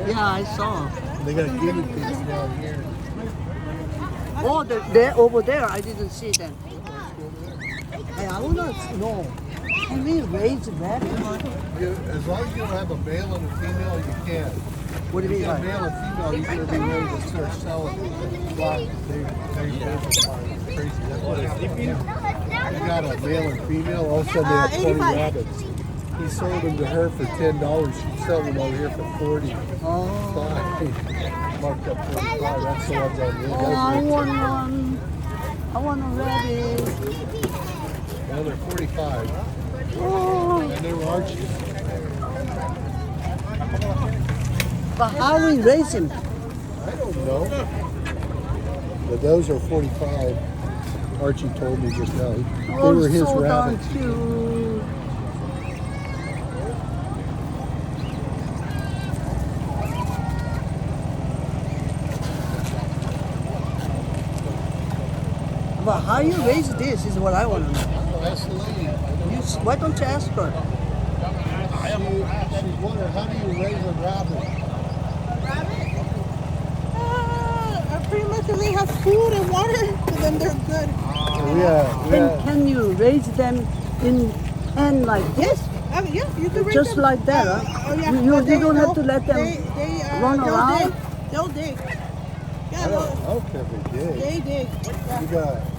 Yeah, I saw. They got guinea pigs down here. Oh, they're over there. I didn't see them. Hey, I want to know. Can we raise rabbit? As long as you don't have a male and a female, you can. What do you mean If you by get a male and female, you're going to be ready to start selling them. But they crazy. That's what happened. He got a male and female. All of a sudden, they had 20 rabbits. He sold them to her for $10. She'd sell them over here for $40. Oh. Marked up 45. That's the ones on the Oh, I want one. I want a rabbit. Well, they're 45. Oh. And they were Archie. But how we raise him? I don't know. But those are 45. Archie told me just now. They were his so darn rabbits. cute. But how you raise this is what I want to know. Ask the lady. Why don't you ask her? She's wondering, how do you raise a rabbit? Pretty much if they have food and water, then they're good. Can you raise them in pen like this? Yeah, you can raise Just them. like that, huh? Oh, yeah. You But don't have to let them run they'll around? Dig. They'll dig. I Yeah, don't care if they dig. they dig. Yeah. You got